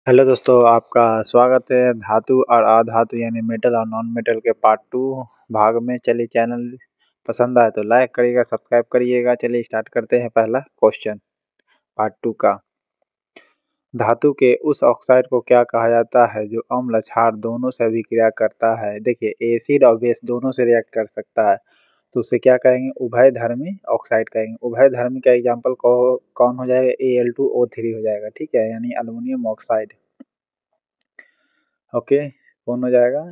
Hello दोस्तों, आपका स्वागत है धातु और अधातु यानी मेटल और नॉन मेटल के पार्ट 2 भाग में। चलिए, चैनल पसंद आए तो लाइक करिएगा, सब्सक्राइब करिएगा। चलिए स्टार्ट करते हैं पहला क्वेश्चन पार्ट 2 का। धातु के उस ऑक्साइड को क्या कहा जाता है जो अम्ल क्षार दोनों से अभिक्रिया करता है? देखिए, एसिड और बेस दोनों से रिएक्ट कर सकता है, तो उसे क्या कहेंगे? उभयधर्मी ऑक्साइड कहेंगे। उभयधर्मी का एग्जाम्पल कौन हो जाएगा? Al2O3 हो जाएगा, ठीक है, यानी अल्युमिनियम ऑक्साइड। ओके, कौन हो जाएगा?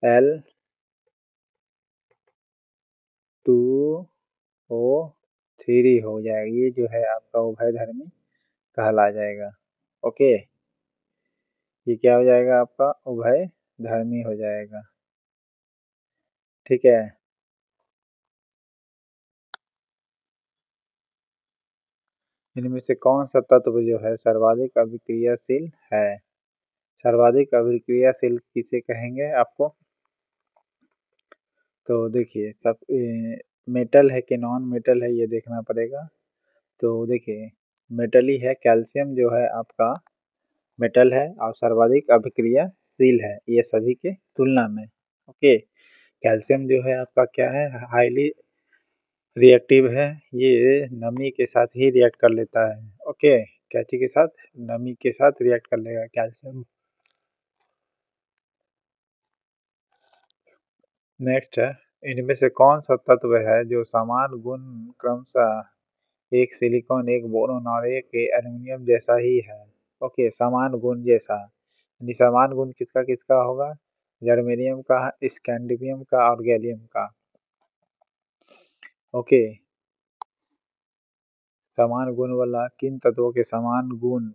Al2O3 हो जाएगा। ये जो है आपका उभयधर्मी कहला जाएगा। ओके, ये क्या हो जाएगा? आपका उभयधर्मी हो जाएगा, ठीक है। इनमें से कौन सा तत्व जो है सर्वाधिक अभिक्रियाशील है? सर्वाधिक अभिक्रियाशील किसे कहेंगे आपको? तो देखिए, सब मेटल है कि नॉन मेटल है ये देखना पड़ेगा। तो देखिए, मेटल ही है। कैल्शियम जो है आपका मेटल है और सर्वाधिक अभिक्रियाशील है ये सभी के तुलना में। ओके, कैल्शियम जो है आपका क्या है? हाईली रिएक्टिव है। ये नमी के साथ ही रिएक्ट कर लेता है। ओके, कैची के साथ? नमी के साथ रिएक्ट कर लेगा कैल्शियम। नेक्स्ट है, इनमें से कौन सा तत्व है जो समान गुण क्रमशः एक सिलिकॉन, एक बोरोन और एक एल्युमिनियम जैसा ही है? ओके, समान गुण जैसा, यानी समान गुण किसका किसका होगा? जर्मेनियम का, स्कैंडियम का और गैलियम का। ओके, समान गुण वाला किन तत्वों के समान गुण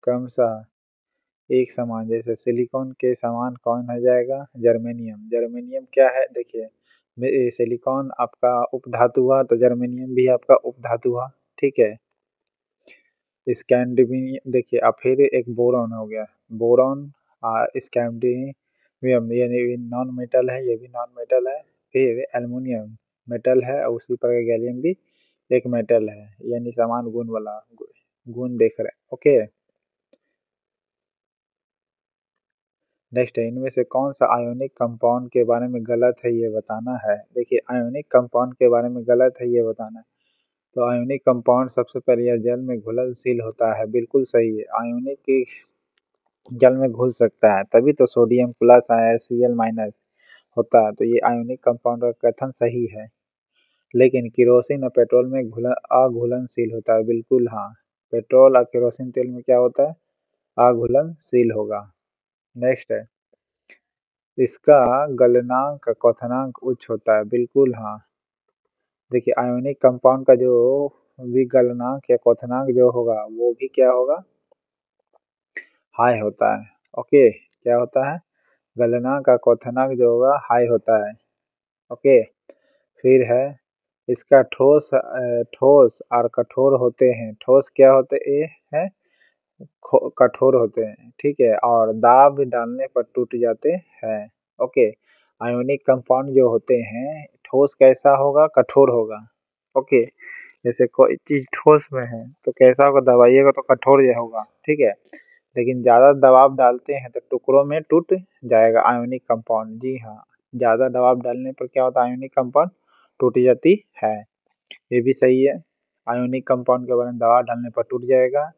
क्रमशः एक समान? जैसे सिलिकॉन के समान कौन हो जाएगा? जर्मेनियम। जर्मेनियम क्या है? देखिए, सिलिकॉन आपका उपधातु हुआ तो जर्मेनियम भी आपका उपधातु हुआ, ठीक है। स्कैंडियम देखिए, अब फिर एक बोरॉन हो गया। बोरॉन और स्कैंडियम ये नॉन मेटल है, ये भी नॉन मेटल है। फिर एल्युमिनियम मेटल है और उसी प्रकार गैलियम भी एक मेटल है, यानी समान गुण वाला गुण देख रहे हैं। ओके, नेक्स्ट है, इनमें से कौन सा आयोनिक कंपाउंड के बारे में गलत है ये बताना है। देखिए, आयोनिक कंपाउंड के बारे में गलत है ये बताना है। तो आयोनिक कंपाउंड सबसे पहले यह जल में घुलनशील होता है, बिल्कुल सही है। आयोनिक जल में घुल सकता है, तभी तो सोडियम प्लस Cl माइनस होता है। तो ये आयोनिक कंपाउंड का कथन सही है। लेकिन केरोसिन और पेट्रोल में अघुलनशील होता है, बिल्कुल हाँ। पेट्रोल और केरोसिन तेल में क्या होता है? अघुलनशील होगा। नेक्स्ट है, इसका गलनांक क्वथनांक उच्च होता है, बिल्कुल हाँ। देखिए, आयोनिक कंपाउंड का जो विगलनांक या क्वथनांक जो होगा वो भी क्या होगा? हाई होता है। ओके, क्या होता है? गलनांक का क्वथनांक जो होगा हाई होता है। ओके, फिर है, इसका ठोस और कठोर होते हैं। ठोस क्या होते हैं? कठोर होते हैं, ठीक है, और दाब डालने पर टूट जाते हैं। ओके, आयोनिक कंपाउंड जो होते हैं ठोस कैसा होगा? कठोर होगा। ओके, जैसे कोई चीज ठोस में है तो कैसा होगा? दबाइएगा तो कठोर ही होगा, ठीक है। लेकिन ज्यादा दबाव डालते हैं तो टुकड़ों में टूट जाएगा आयोनिक कंपाउंड। जी हाँ, ज्यादा दबाव डालने पर क्या होता है? आयोनिक कंपाउंड टूट जाती है। ये भी सही है, आयोनिक कंपाउंड के बारे में दबाव डालने पर टूट जाएगा।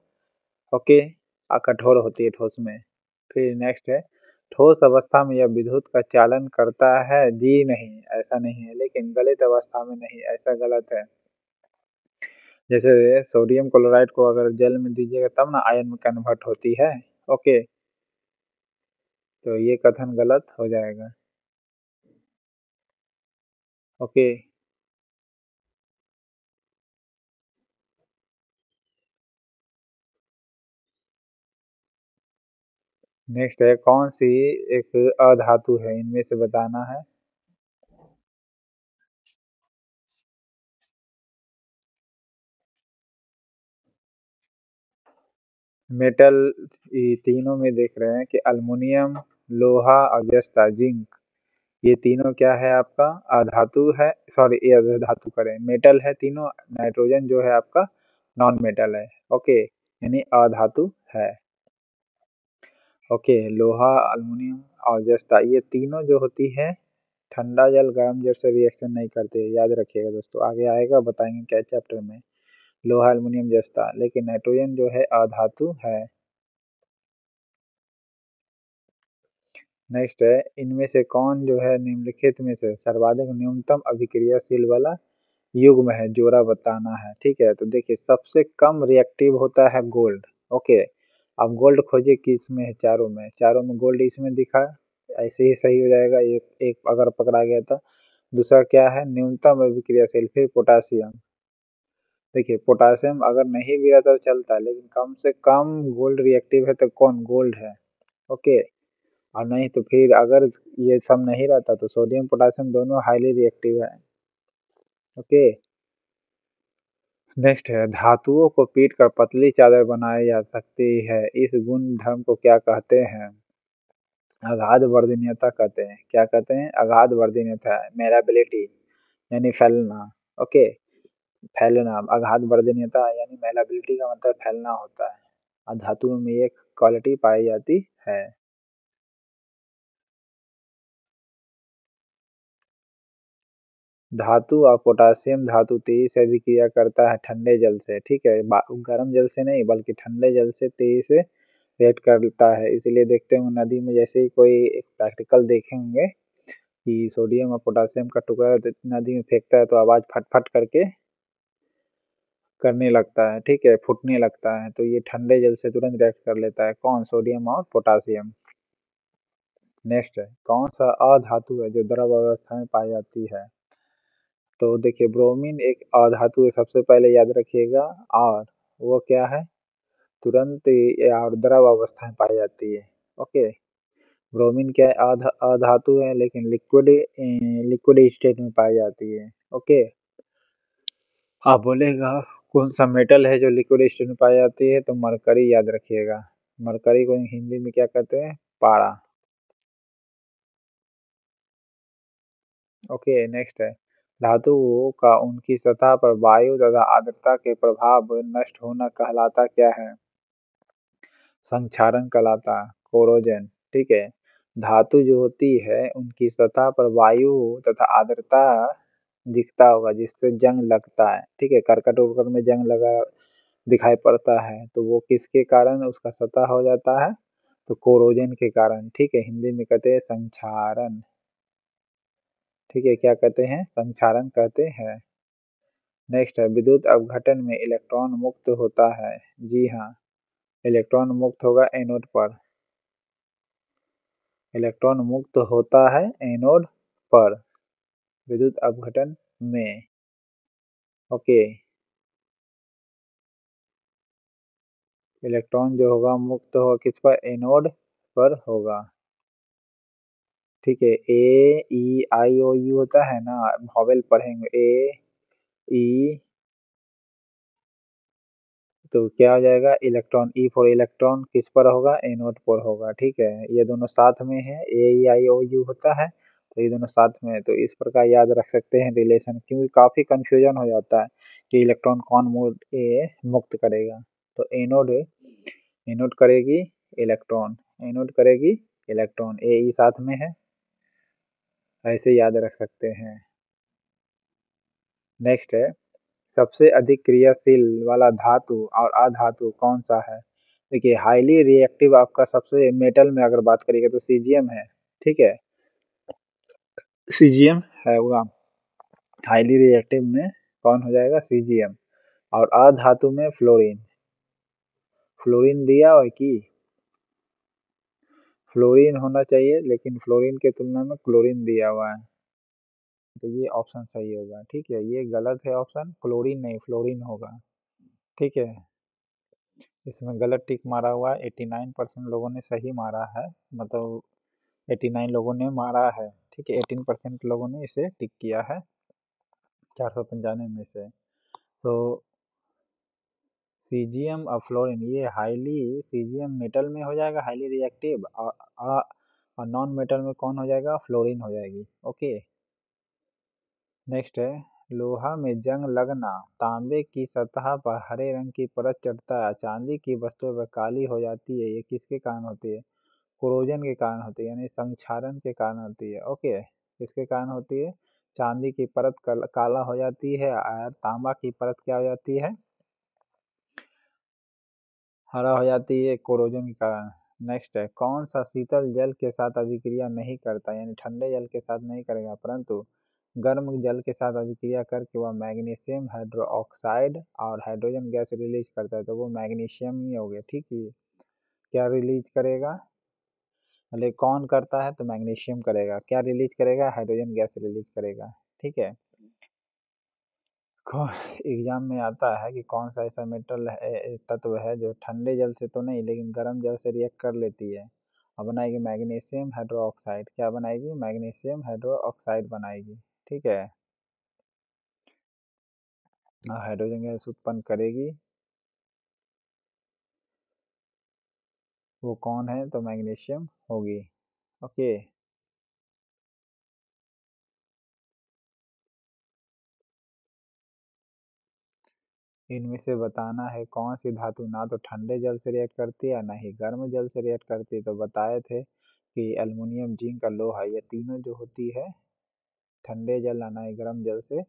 ओके, कठोर होती है ठोस में। फिर नेक्स्ट है, ठोस अवस्था में यह विद्युत का चालन करता है। जी नहीं, ऐसा नहीं है, लेकिन गलित अवस्था में नहीं, ऐसा गलत है। जैसे सोडियम क्लोराइड को अगर जल में दीजिएगा तब ना आयन में कन्वर्ट होती है। ओके, तो ये कथन गलत हो जाएगा। ओके, नेक्स्ट है, कौन सी एक अधातु है? इनमें से बताना है। मेटल तीनों में देख रहे हैं कि अल्युमिनियम, लोहा और जस्ता, जिंक, ये तीनों क्या है आपका? अधातु है। सॉरी, ये धातु करें, मेटल है तीनों। नाइट्रोजन जो है आपका नॉन मेटल है। ओके, यानी अधातु है। ओके, लोहा, अल्युमिनियम और जस्ता, ये तीनों जो होती है ठंडा जल गर्म जल से रिएक्शन नहीं करते, याद रखिएगा दोस्तों, आगे आएगा बताएंगे क्या चैप्टर में। लोहा, अल्युमिनियम, जस्ता, लेकिन नाइट्रोजन जो है अधातु है। नेक्स्ट है, इनमें से कौन जो है निम्नलिखित में से सर्वाधिक न्यूनतम अभिक्रियाशील वाला युग्म है, जोड़ा बताना है। ठीक है, तो देखिए सबसे कम रिएक्टिव होता है गोल्ड। ओके, अब गोल्ड खोजिए किस में है, चारों में, चारों में गोल्ड इसमें दिखा, ऐसे ही सही हो जाएगा, एक एक अगर पकड़ा गया था। दूसरा क्या है, न्यूनतम अभिक्रियाशील, फिर पोटासियम। देखिए पोटासियम अगर नहीं भी रहता तो चलता है, लेकिन कम से कम गोल्ड रिएक्टिव है तो कौन, गोल्ड है। ओके, और नहीं तो फिर अगर ये सब नहीं रहता तो सोडियम पोटासियम दोनों हाईली रिएक्टिव है। ओके, नेक्स्ट है, धातुओं को पीट कर पतली चादर बनाई जा सकती है, इस गुण धर्म को क्या कहते हैं। अगाध वर्धनीयता कहते हैं। क्या कहते हैं, अगाध वर्धनीयता, मेलाबिलिटी यानी फैलना। ओके, फैलना, अगाध वर्धनीयता यानी मेलाबिलिटी का मतलब फैलना होता है, और धातुओं में ये क्वालिटी पाई जाती है। धातु और पोटासियम धातु तेजी से अभिक्रिया करता है ठंडे जल से। ठीक है, गर्म जल से नहीं बल्कि ठंडे जल से तेजी से रिएक्ट करता है। इसीलिए देखते होंगे नदी में, जैसे ही कोई एक प्रैक्टिकल देखे होंगे कि सोडियम और पोटासियम का टुकड़ा नदी में फेंकता है तो आवाज फट फट करके करने लगता है। ठीक है, फूटने लगता है, तो ये ठंडे जल से तुरंत रिएक्ट कर लेता है, कौन, सोडियम और पोटासियम। नेक्स्ट है, कौन सा अधातु है जो द्रव अवस्था में पाई जाती है। तो देखिए ब्रोमीन एक अधातु है, सबसे पहले याद रखिएगा, और वो क्या है, तुरंत और द्रव अवस्था में पाई जाती है। ओके, ब्रोमीन क्या है, अधातु है लेकिन लिक्विड लिक्विड स्टेट में पाई जाती है। ओके, आप बोलेगा कौन सा मेटल है जो लिक्विड स्टेट में पाई जाती है, तो मरकरी याद रखिएगा। मरकरी को हिंदी में क्या कहते हैं, पारा। ओके, नेक्स्ट है, धातुओं का उनकी सतह पर वायु तथा आर्द्रता के प्रभाव नष्ट होना कहलाता क्या है, संक्षारण कहलाता, कोरोजन। ठीक है, धातु जो होती है उनकी सतह पर वायु तथा आर्द्रता दिखता होगा जिससे जंग लगता है। ठीक है, करकट उर्कट में जंग लगा दिखाई पड़ता है, तो वो किसके कारण उसका सतह हो जाता है, तो कोरोजन के कारण। ठीक है, हिंदी में कहते हैं संक्षारण। ठीक है, क्या कहते हैं, संक्षारण कहते हैं। नेक्स्ट है, विद्युत अपघटन में इलेक्ट्रॉन मुक्त होता है। जी हाँ, इलेक्ट्रॉन मुक्त होगा एनोड पर, इलेक्ट्रॉन मुक्त होता है एनोड पर विद्युत अपघटन में। ओके, इलेक्ट्रॉन जो होगा मुक्त होगा किस पर, एनोड पर होगा। ठीक है, ए ई आई ओ यू होता है ना, वॉवेल पढ़ेंगे, ए ई, तो क्या हो जाएगा, इलेक्ट्रॉन, ई फॉर इलेक्ट्रॉन किस पर होगा, एनोड पर होगा। ठीक है, ये दोनों साथ में है, ए ई आई ओ यू होता है, तो ये दोनों साथ में है, तो इस प्रकार याद रख सकते हैं रिलेशन, क्योंकि काफी कंफ्यूजन हो जाता है कि इलेक्ट्रॉन कौन मोड ए मुक्त करेगा। तो एनोड, एनोड करेगी इलेक्ट्रॉन, एनोड करेगी इलेक्ट्रॉन, ए ई साथ में है, ऐसे याद रख सकते हैं। नेक्स्ट है, सबसे अधिक क्रियाशील वाला धातु और अधातु कौन सा है। देखिए हाईली रिएक्टिव आपका सबसे मेटल में अगर बात करिएगा तो सीजियम है। ठीक है, सीजियम है वो, हाईली रिएक्टिव में कौन हो जाएगा, सीजियम। और अधातु में फ्लोरीन, फ्लोरीन दिया हुआ है कि फ्लोरीन होना चाहिए, लेकिन फ्लोरीन के तुलना में क्लोरीन दिया हुआ है, तो ये ऑप्शन सही होगा। ठीक है, ये गलत है ऑप्शन, क्लोरीन नहीं फ्लोरीन होगा। ठीक है, इसमें गलत टिक मारा हुआ है, 89% लोगों ने सही मारा है, मतलब 89 लोगों ने मारा है। ठीक है, 18% लोगों ने इसे टिक किया है 495 में से। तो सीजियम और फ्लोरीन ये हाईली, सीजियम मेटल में हो जाएगा हाईली रिएक्टिव, और नॉन मेटल में कौन हो जाएगा, फ्लोरीन हो जाएगी। ओके, नेक्स्ट है, लोहा में जंग लगना, तांबे की सतह पर हरे रंग की परत चढ़ता है, चांदी की वस्तु पर काली हो जाती है, ये किसके कारण होती है? कोरोजन के कारण होती है, यानी संक्षारण के कारण होती है। ओके, किसके कारण होती है? चांदी की परत काला हो जाती है और तांबा की परत क्या हो जाती है? हरा हो जाती है, कोरोजन के कारण। नेक्स्ट है, कौन सा शीतल जल के साथ अभिक्रिया नहीं करता, यानी ठंडे जल के साथ नहीं करेगा परंतु गर्म जल के साथ अभिक्रिया करके वह मैग्नीशियम हाइड्रोक्साइड और हाइड्रोजन गैस रिलीज करता है, तो वो मैग्नीशियम ही हो गया। ठीक है, क्या रिलीज करेगा? अरे कौन करता है? तो मैग्नीशियम करेगा। क्या रिलीज करेगा? हाइड्रोजन गैस रिलीज करेगा। ठीक है, एग्जाम में आता है कि कौन सा ऐसा मेटल है, तत्व है जो ठंडे जल से तो नहीं लेकिन गर्म जल से रिएक्ट कर लेती है और बनाएगी मैग्नीशियम हाइड्रोक्साइड। क्या बनाएगी? मैग्नीशियम हाइड्रोक्साइड बनाएगी। ठीक है, हाइड्रोजन गैस उत्पन्न करेगी। वो कौन है? तो मैग्नीशियम होगी। ओके, इनमें से बताना है कौन सी धातु ना तो ठंडे जल से रिएक्ट करती है ना ही गर्म जल से रिएक्ट करती है। तो बताए थे कि एल्युमिनियम, जिंक और लोहा, ये तीनों जो होती है ठंडे जल ना ही गर्म जल से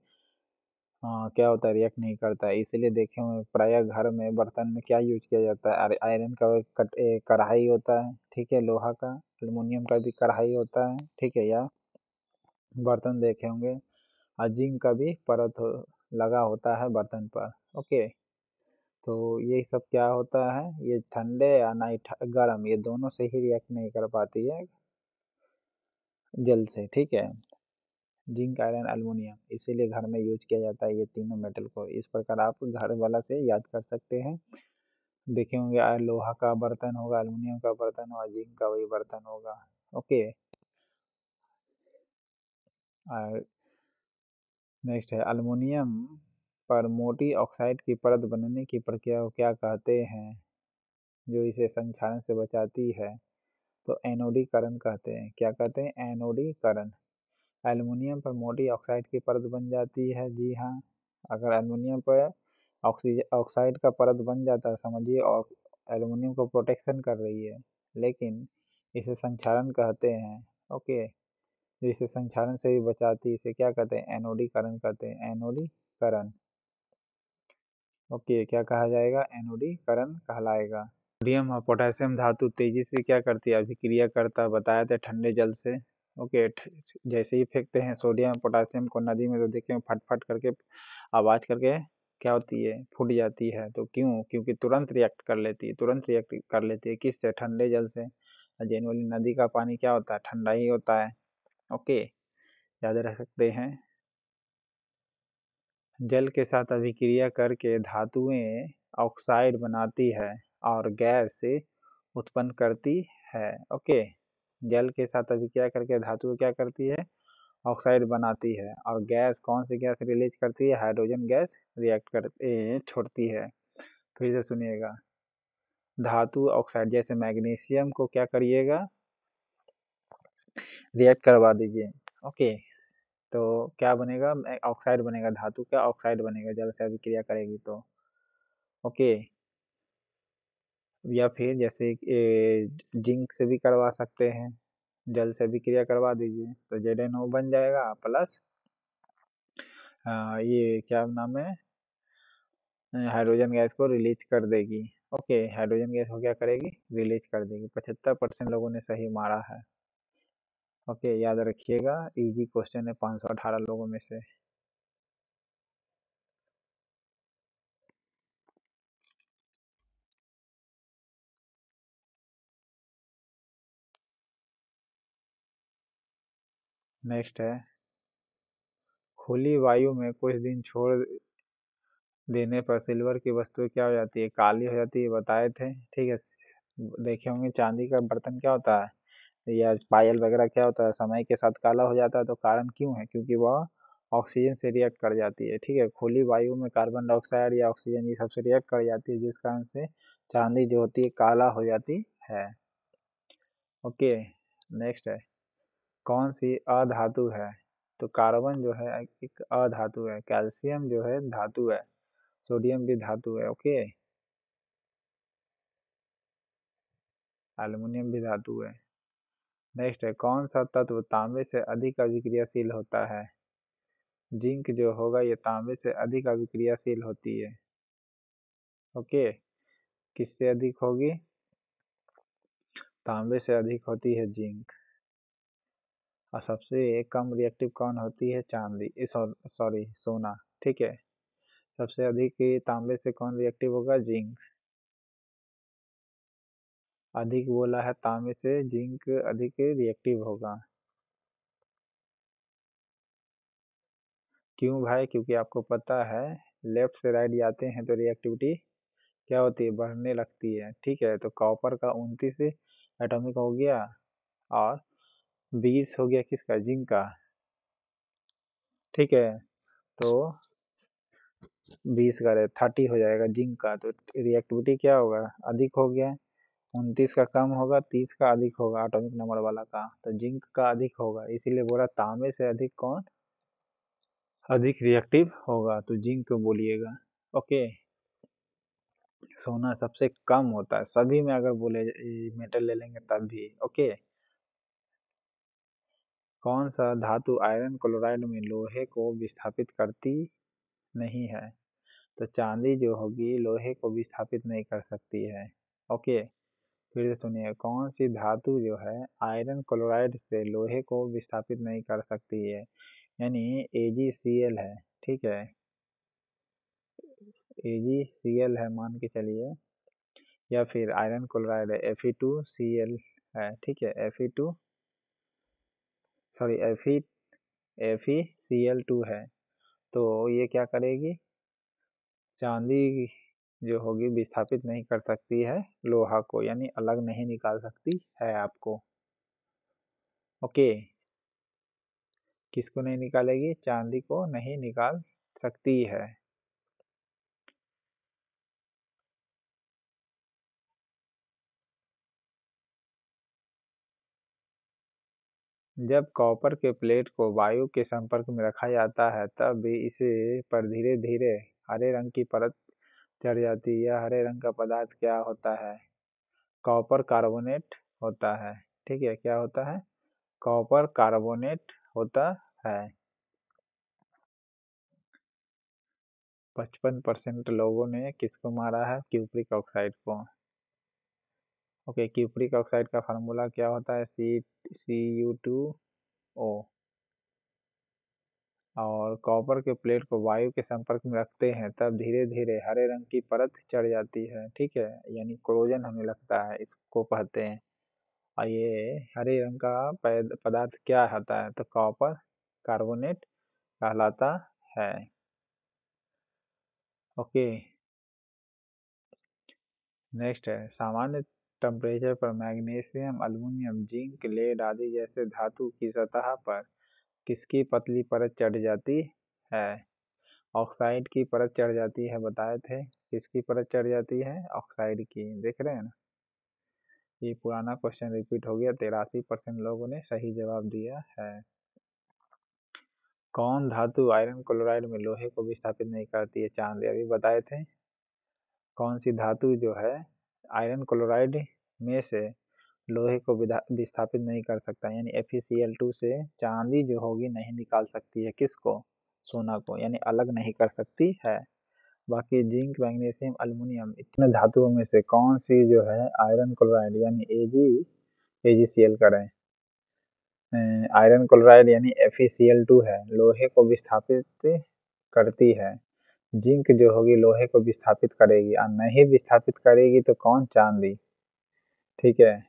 क्या होता है? रिएक्ट नहीं करता है। इसलिए देखे होंगे प्राय घर में बर्तन में क्या यूज किया जाता है? आयरन का कढ़ाई होता है। ठीक है, लोहा का, एल्युमिनियम का भी कढ़ाई होता है। ठीक है, या बर्तन देखे होंगे और जिंक का भी परत लगा होता है बर्तन पर। ओके, तो ये सब क्या होता है? ये ठंडे या ना ही गर्म, ये दोनों से ही रिएक्ट नहीं कर पाती है जल से। ठीक है, जिंक, आयरन, एल्युमिनियम, इसीलिए घर में यूज किया जाता है ये तीनों मेटल को। इस प्रकार आप घर वाला से याद कर सकते हैं। देखे होंगे लोहा का बर्तन होगा, एल्युमिनियम का बर्तन होगा, जिंक का वही बर्तन होगा। ओके, नेक्स्ट है, एल्युमिनियम पर मोटी ऑक्साइड की परत बनने की प्रक्रिया को क्या कहते हैं, जो इसे संक्षारण से बचाती है? तो एनोडीकरण कहते हैं। क्या कहते हैं? एनोडीकरण। एल्युमिनियम पर मोटी ऑक्साइड की परत बन जाती है। जी हाँ, अगर एल्युमिनियम पर ऑक्सीजन ऑक्साइड का परत बन जाता है, समझिए और एल्युमिनियम को प्रोटेक्शन कर रही है, लेकिन इसे संक्षारण कहते हैं। ओके, जो इसे संक्षारण से भी बचाती है, इसे क्या कहते हैं? एनोडीकरण कहते हैं। एनोडीकरण। ओके, क्या कहा जाएगा? एनोडीकरण कहलाएगा। सोडियम और पोटेशियम धातु तेजी से क्या करती है? अभिक्रिया करता है, बताया था ठंडे जल से। ओके, जैसे ही फेंकते हैं सोडियम पोटेशियम को नदी में, तो देखें फट फट करके आवाज करके क्या होती है? फूट जाती है। तो क्यों? क्योंकि तुरंत रिएक्ट कर लेती है। तुरंत रिएक्ट कर लेती है किससे? ठंडे जल से। जनरली नदी का पानी क्या होता है? ठंडा ही होता है। ओके, याद रख सकते हैं। जल के साथ अभिक्रिया करके धातुएं ऑक्साइड बनाती है और गैस उत्पन्न करती है। ओके, जल के साथ अभिक्रिया करके धातु क्या करती है? ऑक्साइड बनाती है और गैस, कौन सी गैस रिलीज करती है? हाइड्रोजन गैस रिएक्ट कर छोड़ती है। फिर से सुनिएगा, धातु ऑक्साइड, जैसे मैग्नीशियम को क्या करिएगा? रिएक्ट करवा दीजिए। ओके, तो क्या बनेगा? ऑक्साइड बनेगा, धातु का ऑक्साइड बनेगा जल से अभिक्रिया करेगी तो। ओके, या फिर जैसे जिंक से भी करवा सकते हैं, जल से भी क्रिया करवा दीजिए तो ZnO बन जाएगा प्लस ये क्या नाम है, हाइड्रोजन गैस को रिलीज कर देगी। ओके, हाइड्रोजन गैस को क्या करेगी? रिलीज कर देगी। 75% लोगों ने सही मारा है। ओके, याद रखिएगा, इजी क्वेश्चन है 518 लोगों में से। नेक्स्ट है, खुली वायु में कुछ दिन छोड़ देने पर सिल्वर की वस्तु क्या हो जाती है? काली हो जाती है, बताए थे। ठीक है, देखे होंगे चांदी का बर्तन क्या होता है, या पायल वगैरह क्या होता है, समय के साथ काला हो जाता है। तो कारण क्यों है? क्योंकि वह ऑक्सीजन से रिएक्ट कर जाती है। ठीक है, खुली वायु में कार्बन डाइऑक्साइड या ऑक्सीजन ये सबसे रिएक्ट कर जाती है, जिस कारण से चांदी जो होती है काला हो जाती है। ओके, नेक्स्ट है, कौन सी अधातु है तो कार्बन जो है एक अधातु है, कैल्शियम जो है धातु है, सोडियम भी धातु है। ओके, एल्युमिनियम भी धातु है। नेक्स्ट है, कौन सा तत्व तांबे से अधिक अभिक्रियाशील होता है? जिंक जो होगा ये तांबे से अधिक अभिक्रियाशील होती है। ओके, किससे अधिक होगी? तांबे से अधिक होती है जिंक। और सबसे कम रिएक्टिव कौन होती है? चांदी, सॉरी सोना। ठीक है, सबसे अधिक तांबे से कौन रिएक्टिव होगा? जिंक। अधिक बोला है, तांबे से जिंक अधिक रिएक्टिव होगा। क्यों भाई? क्योंकि आपको पता है लेफ्ट से राइट जाते हैं तो रिएक्टिविटी क्या होती है? बढ़ने लगती है। ठीक है, तो कॉपर का 29 एटॉमिक हो गया और 20 हो गया किसका? जिंक का। ठीक है, तो 20 करे 30 हो जाएगा जिंक का, तो रिएक्टिविटी क्या होगा? अधिक हो गया। 29 का कम होगा, 30 का अधिक होगा एटॉमिक नंबर वाला का, तो जिंक का अधिक होगा। इसीलिए बोला तांबे से अधिक कौन अधिक रिएक्टिव होगा? तो जिंक को बोलिएगा। ओके, सोना सबसे कम होता है सभी में, अगर बोले मेटल ले लेंगे तब भी। ओके, कौन सा धातु आयरन क्लोराइड में लोहे को विस्थापित करती नहीं है? तो चांदी जो होगी लोहे को विस्थापित नहीं कर सकती है। ओके, फिर से सुनिए, कौन सी धातु जो है आयरन क्लोराइड से लोहे को विस्थापित नहीं कर सकती है? यानी AgCl है। ठीक है, AgCl है मान के चलिए, या फिर आयरन क्लोराइड है Fe2Cl है। ठीक है, Fe2 सॉरी FeCl2 है। तो ये क्या करेगी? चांदी जो होगी विस्थापित नहीं कर सकती है लोहा को, यानी अलग नहीं निकाल सकती है आपको। ओके, किसको नहीं निकालेगी? चांदी को नहीं निकाल सकती है। जब कॉपर के प्लेट को वायु के संपर्क में रखा जाता है तब भी इसे पर धीरे धीरे हरे रंग की परत चढ़ जाती है। यह हरे रंग का पदार्थ क्या होता है? कॉपर कार्बोनेट होता है। ठीक है, क्या होता है? कॉपर कार्बोनेट होता है। 55% लोगों ने किसको मारा है? क्यूप्रिक ऑक्साइड को। ओके, क्यूप्रिक ऑक्साइड का फार्मूला क्या होता है? CuO। और कॉपर के प्लेट को वायु के संपर्क में रखते हैं तब धीरे धीरे हरे रंग की परत चढ़ जाती है। ठीक है, यानी क्लोजन होने लगता है, इसको कहते हैं। और ये हरे रंग का पदार्थ क्या होता है? तो कॉपर कार्बोनेट कहलाता है। ओके, नेक्स्ट है, सामान्य टेम्परेचर पर मैग्नीशियम, अल्युमिनियम, जिंक, लेड आदि जैसे धातु की सतह पर किसकी पतली परत चढ़ जाती है? ऑक्साइड की परत चढ़ जाती है, बताए थे। किसकी परत चढ़ जाती है? ऑक्साइड की। देख रहे हैं ना, ये पुराना क्वेश्चन रिपीट हो गया। 83% लोगों ने सही जवाब दिया है। कौन धातु आयरन क्लोराइड में लोहे को विस्थापित नहीं करती है? चांदी, अभी बताए थे। कौन सी धातु जो है आयरन क्लोराइड में से लोहे को विस्थापित नहीं कर सकता, यानी FeCl2 से चांदी जो होगी नहीं निकाल सकती है। किसको? सोना को, यानी अलग नहीं कर सकती है। बाकी जिंक, मैग्नीशियम, अल्युमिनियम इतने धातुओं में से कौन सी जो है आयरन क्लोराइड यानी AgCl करें, आयरन क्लोराइड यानी FeCl2 है, लोहे को विस्थापित करती है। जिंक जो होगी लोहे को विस्थापित करेगी, और नहीं विस्थापित करेगी तो कौन? चांदी। ठीक है,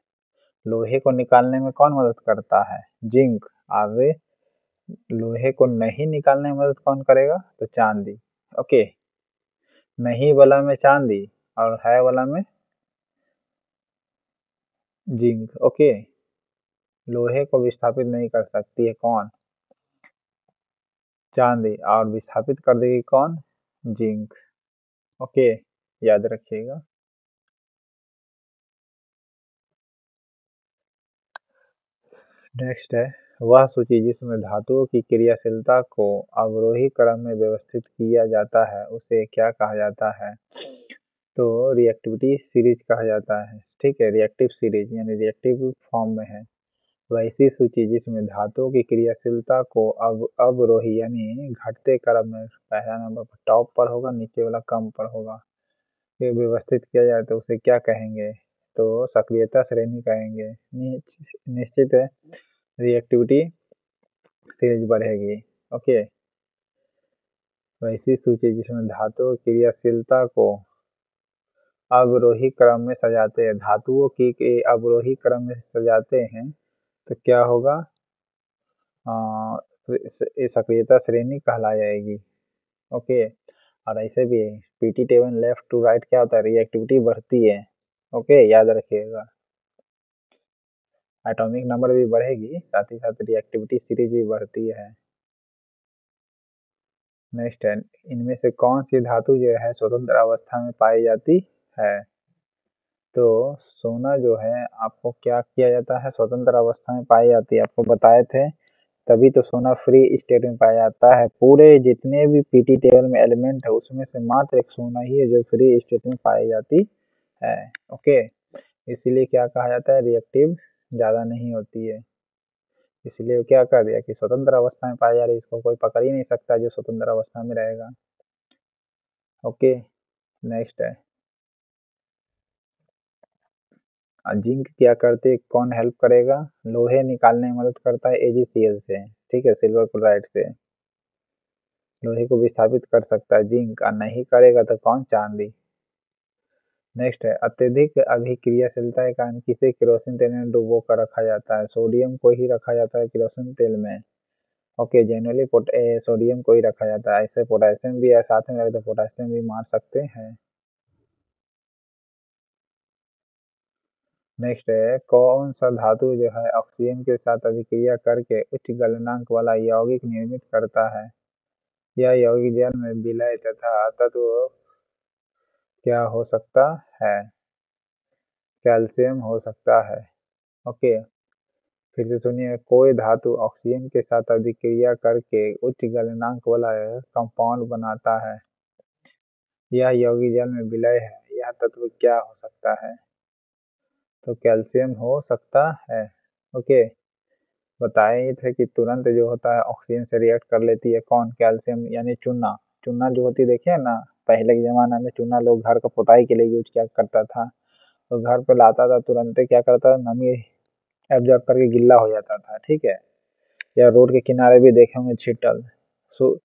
लोहे को निकालने में कौन मदद करता है? जिंक। और लोहे को नहीं निकालने में मदद कौन करेगा? तो चांदी। ओके, नहीं वाला में चांदी और है वाला में जिंक। ओके, लोहे को विस्थापित नहीं कर सकती है कौन? चांदी। और विस्थापित कर देगी कौन? जिंक। ओके, याद रखिएगा। नेक्स्ट है वह सूची जिसमें धातुओं की क्रियाशीलता को अवरोही क्रम में व्यवस्थित किया जाता है उसे क्या कहा जाता है? तो रिएक्टिविटी सीरीज कहा जाता है। ठीक है, रिएक्टिव सीरीज यानी रिएक्टिव फॉर्म में है। वैसी सूची जिसमें धातुओं की क्रियाशीलता को अवरोही यानी घटते क्रम में पहला नंबर पर टॉप पर होगा, नीचे वाला कम पर होगा, फिर व्यवस्थित किया जाए तो उसे क्या कहेंगे? तो सक्रियता श्रेणी कहेंगे। निश्चित है रिएक्टिविटी तेज बढ़ेगी। ओके, वैसी सूची जिसमें धातुओं की क्रियाशीलता को अवरोही क्रम में सजाते हैं, धातुओं की अवरोही क्रम में सजाते हैं तो क्या होगा? ये सक्रियता श्रेणी कहला जाएगी। ओके, और ऐसे भी PT table left to right क्या होता है? रिएक्टिविटी बढ़ती है। ओके, याद रखिएगा। एटॉमिक नंबर भी बढ़ेगी, साथ ही साथ रिएक्टिविटी सीरीज भी बढ़ती है। नेक्स्ट है इनमें से कौन सी धातु जो है स्वतंत्र अवस्था में पाई जाती है? तो सोना जो है आपको क्या किया जाता है? स्वतंत्र अवस्था में पाई जाती है, आपको बताए थे। तभी तो सोना फ्री स्टेट में पाया जाता है। पूरे जितने भी पीटी टेबल में एलिमेंट है उसमें से मात्र एक सोना ही है जो फ्री स्टेट में पाई जाती है। ओके, इसीलिए क्या कहा जाता है? रिएक्टिव ज़्यादा नहीं होती है। इसलिए वो क्या कर दिया कि स्वतंत्र अवस्था में पाई जा रही है, इसको कोई पकड़ ही नहीं सकता जो स्वतंत्र अवस्था में रहेगा। ओके, नेक्स्ट है जिंक क्या करते, कौन हेल्प करेगा? लोहे निकालने में मदद करता है एजीसीएल से। ठीक है, सिल्वर क्लोराइड से लोहे को विस्थापित कर सकता है जिंक, और नहीं करेगा तो कौन? चांदी। नेक्स्ट है अत्यधिक अभिक्रियाशीलता के कारण किसे केरोसिन तेल में डुबो कर रखा जाता है? सोडियम को ही रखा जाता है केरोसिन तेल में। ओके, जनरली सोडियम को ही रखा जाता है। ऐसे पोटेशियम भी है, साथ में रखे तो पोटेशियम भी मार सकते हैं। नेक्स्ट है कौन सा धातु जो है ऑक्सीजन के साथ अभिक्रिया करके उच्च गलनांक वाला यौगिक निर्मित करता है? यह यौगिक जल में विलय तथा तत्व क्या हो सकता है? कैल्शियम हो सकता है। ओके, फिर से सुनिए, कोई धातु ऑक्सीजन के साथ अभिक्रिया करके उच्च गलनांक वाला कंपाउंड बनाता है। यह यौगिक जल में विलय है, यह तत्व क्या हो सकता है? तो कैल्शियम हो सकता है। ओके, बताए थे कि तुरंत जो होता है ऑक्सीजन से रिएक्ट कर लेती है कौन? कैल्शियम यानी चूना। चूना जो होती देखिए ना, पहले के जमाना में चूना लोग घर का पुताई के लिए यूज किया करता था। तो घर पे लाता था, तुरंत क्या करता था, नमी एब्जॉर्ब करके गिल्ला हो जाता था। ठीक है, या रोड के किनारे भी देखे होंगे छिटल। सु,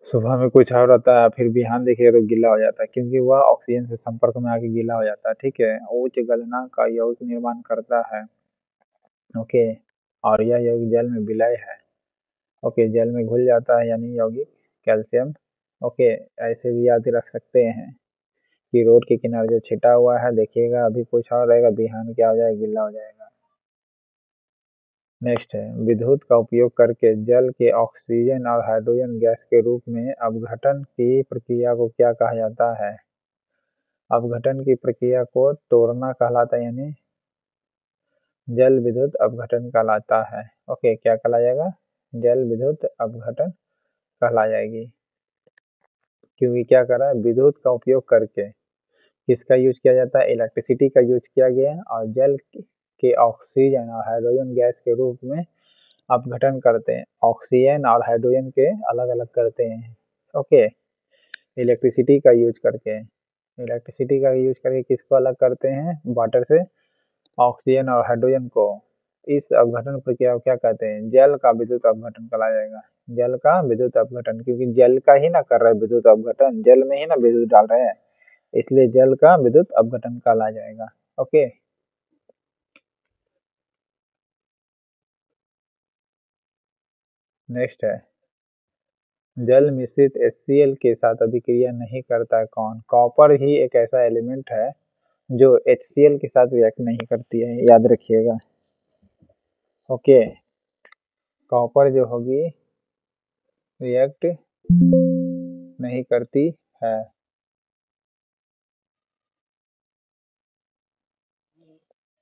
सुबह में कुछ और रहता है, फिर बिहान देखिए तो गीला हो जाता है, क्योंकि वह ऑक्सीजन से संपर्क में आके गीला हो जाता है। ठीक है, उच्च गलनांक का यौगिक निर्माण करता है। ओके, और यह यौगिक जल में विलय है। ओके, जल में घुल जाता है यानी यौगिक कैल्शियम। ओके, ऐसे भी याद रख सकते हैं कि रोड के किनारे जो छिटा हुआ है देखिएगा, अभी कुछ और रहेगा, बिहान क्या हो जाएगा? गीला हो जाएगा। नेक्स्ट है विद्युत का उपयोग करके जल के ऑक्सीजन और हाइड्रोजन गैस के रूप में अपघटन की प्रक्रिया को क्या कहा जाता है? अपघटन की प्रक्रिया को तोड़ना कहलाता है, यानी जल विद्युत अपघटन कहलाता है। ओके, क्या कहला जाएगा? जल विद्युत अपघटन कहला जाएगी। क्योंकि क्या कर रहा है? विद्युत का उपयोग करके किसका यूज किया जाता है? इलेक्ट्रिसिटी का यूज किया गया है, और जल के ऑक्सीजन और हाइड्रोजन गैस के रूप में अपघटन करते हैं। ऑक्सीजन और हाइड्रोजन के अलग अलग करते हैं। ओके, इलेक्ट्रिसिटी का यूज करके, इलेक्ट्रिसिटी का यूज करके किसको अलग करते हैं? वाटर से ऑक्सीजन और हाइड्रोजन को। इस अपघटन प्रक्रिया को क्या कहते हैं? जल का विद्युत अपघटन कहला जाएगा। जल का विद्युत अपघटन, क्योंकि जल का ही ना कर रहे विद्युत अपघटन, जल में ही ना विद्युत डाल रहे हैं, इसलिए जल का विद्युत अपघटन कहला जाएगा। ओके, नेक्स्ट है जल मिश्रित HCl के साथ अभिक्रिया नहीं करता है कौन? कॉपर ही एक ऐसा एलिमेंट है जो HCl के साथ रिएक्ट नहीं करती है, याद रखिएगा। ओके, कॉपर जो होगी रिएक्ट नहीं करती है।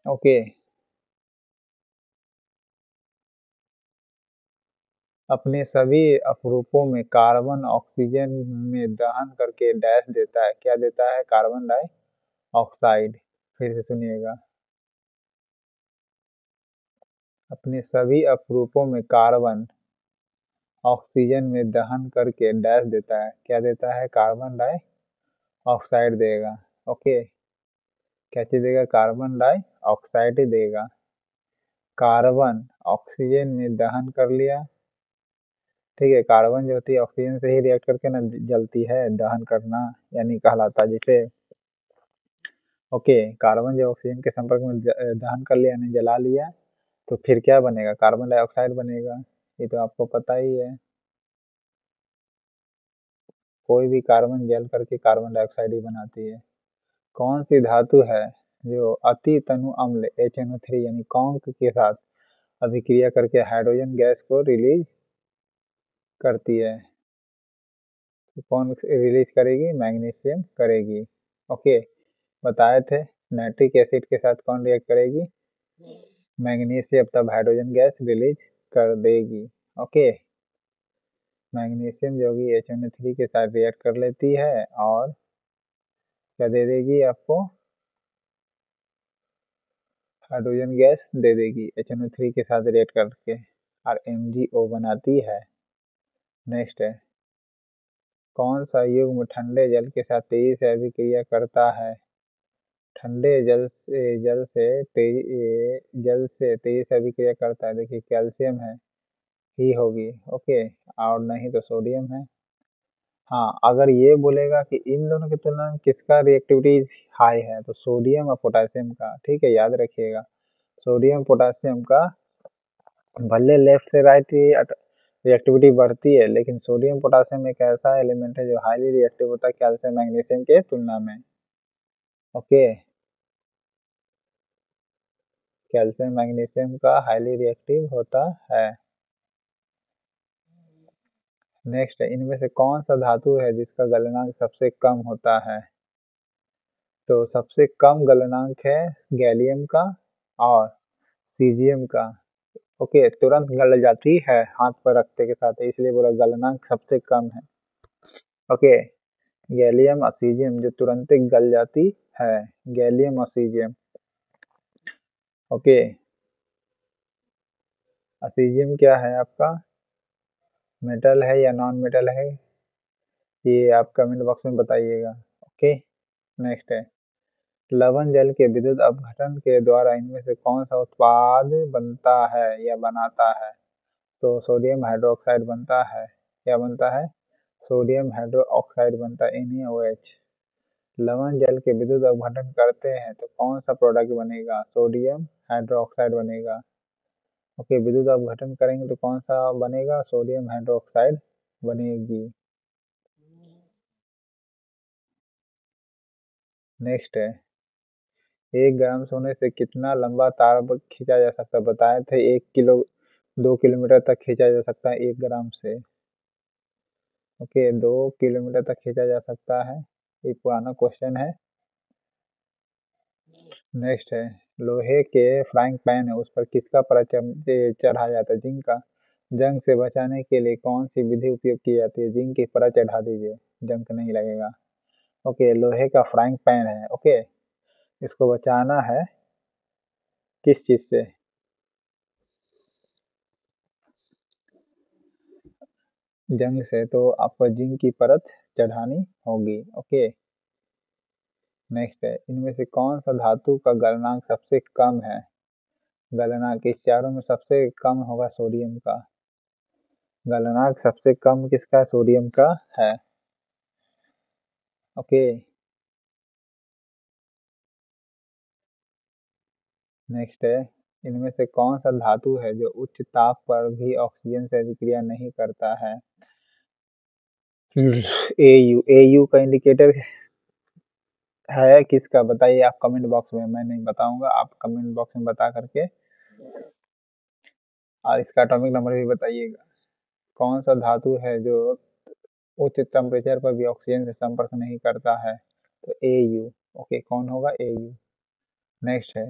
ओके, अपने सभी अपरूपों में कार्बन ऑक्सीजन में दहन करके डैश देता है। क्या देता है? Carbon dioxide. फिर से सुनिएगा। अपने सभी अपरूपों में कार्बन ऑक्सीजन में दहन करके डैश देता है। क्या देता है? कार्बन डाइऑक्साइड देगा। ओके, क्या चीज देगा? कार्बन डाइऑक्साइड देगा। कार्बन ऑक्सीजन में दहन कर लिया, ठीक है। कार्बन जो होती है ऑक्सीजन से ही रिएक्ट करके ना जलती है, दहन करना यानी कहलाता है जिसे। ओके, कार्बन जब ऑक्सीजन के संपर्क में दहन कर लिया यानी जला लिया, तो फिर क्या बनेगा? कार्बन डाइऑक्साइड बनेगा। ये तो आपको पता ही है। कोई भी कार्बन जल करके कार्बन डाइऑक्साइड ही बनाती है। कौन सी धातु है जो अति तनु अम्ल HNO3 यानी कॉन्क के साथ अभिक्रिया करके हाइड्रोजन गैस को रिलीज करती है? तो कौन रिलीज करेगी? मैग्नीशियम करेगी। ओके, बताए थे। नाइट्रिक एसिड के साथ कौन रिएक्ट करेगी? मैग्नीशियम, तब हाइड्रोजन गैस रिलीज कर देगी। ओके, मैग्नीशियम जो कि HNO3 के साथ रिएक्ट कर लेती है और क्या दे देगी आपको? हाइड्रोजन गैस दे देगी HNO3 के साथ रिएक्ट करके और MgO बनाती है। नेक्स्ट है, कौन सा युग्म ठंडे जल के साथ तेजी से अभिक्रिया करता है? ठंडे जल से तेजी से अभिक्रिया करता है। देखिए, कैल्शियम है ही होगी। ओके, और नहीं तो सोडियम है। हाँ, अगर ये बोलेगा कि इन दोनों की तुलना में किसका रिएक्टिविटी हाई है, तो सोडियम और पोटेशियम का। ठीक है, याद रखिएगा। सोडियम पोटेशियम का भले लेफ्ट से राइट रिएक्टिविटी बढ़ती है, लेकिन सोडियम पोटेशियम एक ऐसा एलिमेंट है जो हाईली रिएक्टिव होता है कैल्शियम मैग्नीशियम के तुलना में। ओके, कैल्शियम मैग्नीशियम का हाईली रिएक्टिव होता है। नेक्स्ट है, इनमें से कौन सा धातु है जिसका गलनांक सबसे कम होता है? तो सबसे कम गलनांक है गैलियम का और सीजियम का। ओके, तुरंत गल जाती है हाथ पर रखते के साथ, इसलिए बोला गलनांक सबसे कम है। ओके, गैलियम और सीजियम जो तुरंत गल जाती है, गैलियम और सीजियम। ओके, सीजियम क्या है आपका? मेटल है या नॉन मेटल है? ये आप कमेंट बॉक्स में बताइएगा। ओके, नेक्स्ट है, लवण जल के विद्युत अपघटन के द्वारा इनमें से कौन सा उत्पाद बनता है या बनाता है? तो सोडियम हाइड्रोक्साइड बनता है। क्या बनता है? सोडियम हाइड्रोक्साइड बनता है, NaOH। लवण जल के विद्युत अपघटन करते हैं तो कौन सा प्रोडक्ट बनेगा? सोडियम हाइड्रोक्साइड बनेगा। ओके, विद्युत अपघटन करेंगे तो कौन सा बनेगा? सोडियम हाइड्रोक्साइड बनेगी। नेक्स्ट है, 1 ग्राम सोने से कितना लंबा तार खींचा जा सकता है? बताए थे 2 किलोमीटर तक खींचा जा सकता है 1 ग्राम से। ओके, 2 किलोमीटर तक खींचा जा सकता है। ये पुराना क्वेश्चन है। नेक्स्ट है, लोहे के फ्राइंग पैन है, उस पर किसका चढ़ा जाता है? जिंक का। जंग से बचाने के लिए कौन सी विधि उपयोग की जाती है? जिंक की परत चढ़ा दीजिए, जंग नहीं लगेगा। ओके, लोहे का फ्राइंग पैन है। ओके, इसको बचाना है किस चीज से? जंग से, तो आपको जिंक की परत चढ़ानी होगी। ओके, नेक्स्ट है, इनमें से कौन सा धातु का गलनांक सबसे कम है? गलनांक इस चारों में सबसे कम होगा सोडियम का। गलनांक सबसे कम किसका? सोडियम का है। ओके, नेक्स्ट है, इनमें से कौन सा धातु है जो उच्च ताप पर भी ऑक्सीजन से अभिक्रिया नहीं करता है? AU का इंडिकेटर है किसका? बताइए आप कमेंट बॉक्स में, मैं नहीं बताऊंगा, आप कमेंट बॉक्स में बता करके और इसका एटॉमिक नंबर भी बताइएगा। कौन सा धातु है जो उच्च टेम्परेचर पर भी ऑक्सीजन से संपर्क नहीं करता है? तो AU। ओके, कौन होगा? AU। नेक्स्ट है,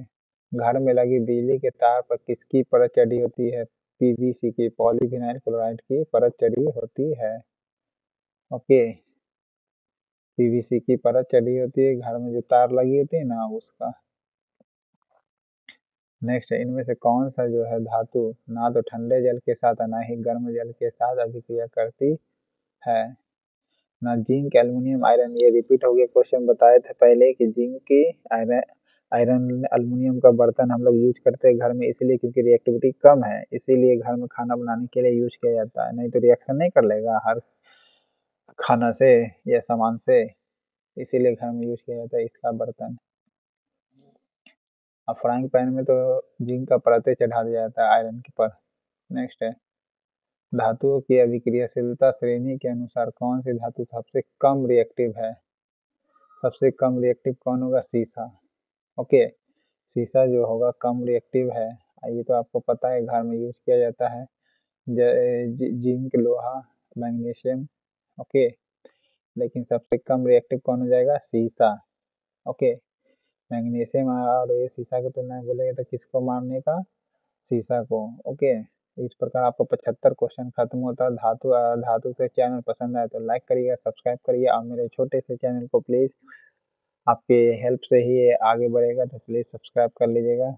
घर में लगी बिजली के तार पर किसकी परत चढ़ी होती है? पीवीसी की, पॉलीविनाइल क्लोराइड की परत चढ़ी होती है। ओके, पीवीसी की परत चढ़ी होती है, घर में जो तार लगी होती है ना उसका। नेक्स्ट है, इनमें से कौन सा जो है धातु ना तो ठंडे जल के साथ ना ही गर्म जल के साथ अभिक्रिया करती है। ना जिंक, एल्युमिनियम, आयरन। ये रिपीट हो गया क्वेश्चन, बताए थे पहले कि जिंक की, आयरन, एल्युमिनियम का बर्तन हम लोग यूज करते हैं घर में, इसलिए क्योंकि रिएक्टिविटी कम है, इसीलिए घर में खाना बनाने के लिए यूज किया जाता है, नहीं तो रिएक्शन नहीं कर लेगा हर खाना से या सामान से, इसीलिए घर में यूज किया जाता है इसका बर्तन। अब फ्राइंग पैन में तो जिंक का परत चढ़ा दिया जाता है आयरन के पर। नेक्स्ट है, धातुओं की अभिक्रियाशीलता श्रेणी के अनुसार कौन सी धातु सबसे कम रिएक्टिव है। सबसे कम रिएक्टिव कौन होगा, शीशा। ओके, शीशा जो होगा कम रिएक्टिव है, ये तो आपको पता है घर में यूज किया जाता है। जिंक, लोहा, मैग्नीशियम। ओके, लेकिन सबसे कम रिएक्टिव कौन हो जाएगा, शीशा। ओके, मैग्नीशियम और ये शीशा की तुलना में बोलेगा तो किसको मारने का, शीशा को। ओके, इस प्रकार आपको 75 क्वेश्चन खत्म होता है। धातु से चैनल पसंद आए तो लाइक करिएगा, सब्सक्राइब करिए, और मेरे छोटे से चैनल को प्लीज़, आपके हेल्प से ही ये आगे बढ़ेगा, तो प्लीज़ सब्सक्राइब कर लीजिएगा।